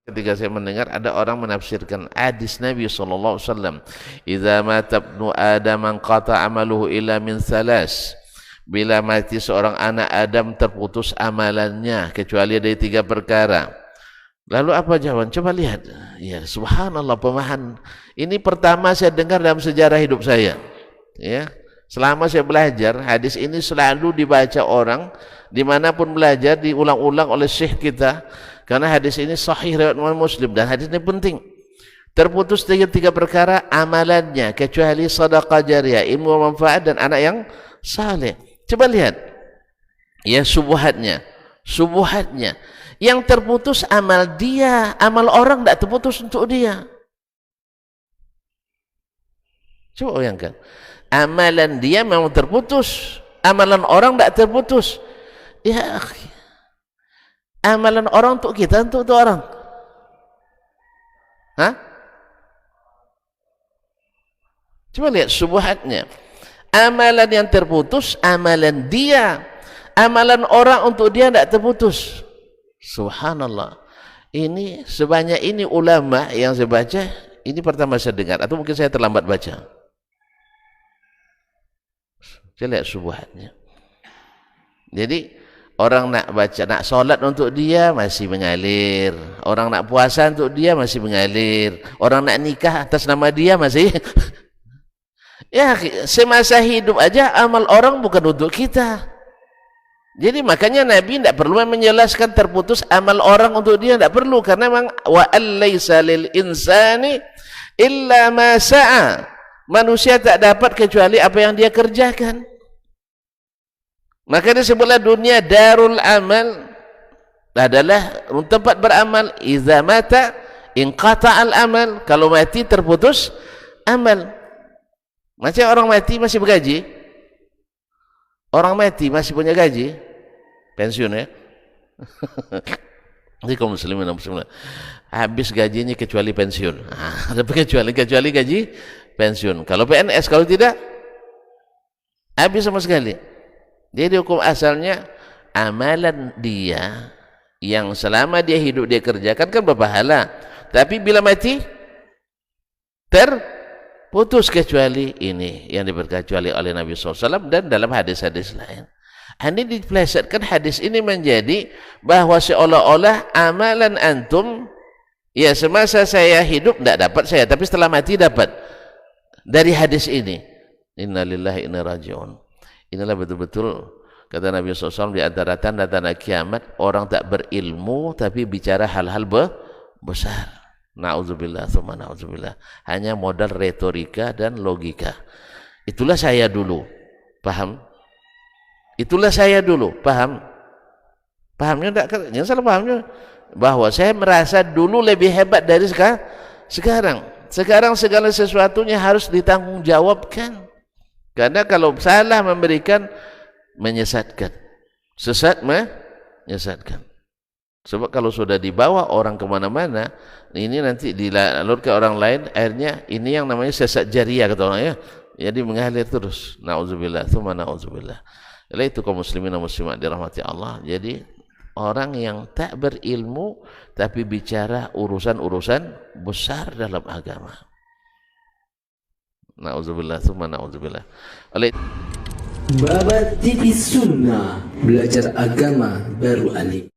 Ketika saya mendengar ada orang menafsirkan hadis Nabi SAW, "Idza mata ibnu Adam qata amaluhu illa min thalas." Bila mati seorang anak Adam terputus amalannya kecuali dari 3 perkara. Lalu apa jawaban? Coba lihat. Ya, subhanallah, pemahaman ini pertama saya dengar dalam sejarah hidup saya. Ya. Selama saya belajar, hadis ini selalu dibaca orang dimanapun belajar, diulang-ulang oleh syekh kita, karena hadis ini sahih riwayat Muslim dan hadis ini penting. Terputus 3 perkara amalannya kecuali sedekah jariyah, ilmu manfaat dan anak yang saleh. Coba lihat ya subuhatnya yang terputus amal dia, amal orang tidak terputus untuk dia. Coba bayangkan, amalan dia memang terputus, amalan orang tidak terputus. Ya akhi, amalan orang untuk kita, untuk orang. Hah? Coba lihat subuhatnya. Amalan yang terputus, amalan dia. Amalan orang untuk dia tidak terputus. Subhanallah. Ini sebanyak ini ulama yang saya baca, ini pertama saya dengar, atau mungkin saya terlambat baca. Saya lihat subuhatnya. Jadi orang nak baca, nak solat untuk dia masih mengalir, orang nak puasa untuk dia masih mengalir, orang nak nikah atas nama dia masih ya, semasa hidup aja amal orang bukan untuk kita. Jadi makanya Nabi tidak perlu menjelaskan terputus amal orang untuk dia, tidak perlu, karena memang wa allaisa lil insani illa ma sa'a. Manusia tak dapat kecuali apa yang dia kerjakan. Maka disebutlah dunia darul amal, adalah tempat beramal. Idza mata inqata'al amal, kalau mati terputus amal. Macam orang mati masih bergaji, orang mati masih punya gaji, pensiun ya. Jadi kaum muslimin dan muslimat, habis gajinya kecuali pensiun. kecuali gaji pensiun. Kalau PNS, kalau tidak habis sama sekali. Jadi hukum asalnya amalan dia yang selama dia hidup dia kerjakan kan berpahala, tapi bila mati terputus kecuali ini yang diberkecuali oleh Nabi SAW dan dalam hadis-hadis lain. Ini dipelesetkan hadis ini menjadi bahwa seolah-olah amalan antum ya semasa saya hidup tidak dapat saya, tapi setelah mati dapat. Dari hadis ini, innalillahi inna raji'un. Inilah betul-betul kata Nabi SAW, di antara tanda-tanda kiamat orang tak berilmu tapi bicara hal-hal besar. Na'udzubillah, tsumma na'udzubillah. Hanya modal retorika dan logika. Itulah saya dulu, paham? Itulah saya dulu, paham? Pahamnya enggak? Yang salah pahamnya bahwa saya merasa dulu lebih hebat dari sekarang. Sekarang segala sesuatunya harus ditanggungjawabkan. Karena kalau salah memberikan, menyesatkan. Sesat menyesatkan. Sebab kalau sudah dibawa orang kemana-mana, ini nanti dilalur ke orang lain, akhirnya ini yang namanya sesat jariah kata orang ya. Jadi mengalir terus. Na'udzubillah, tsumma na'udzubillah. Oleh itu kaum muslimin dan muslimat dirahmati Allah. Jadi orang yang tak berilmu tapi bicara urusan-urusan besar dalam agama. Na'udzubillah, tsumma na'udzubillah. Oleh Babat TV Sunnah, belajar agama baru alif.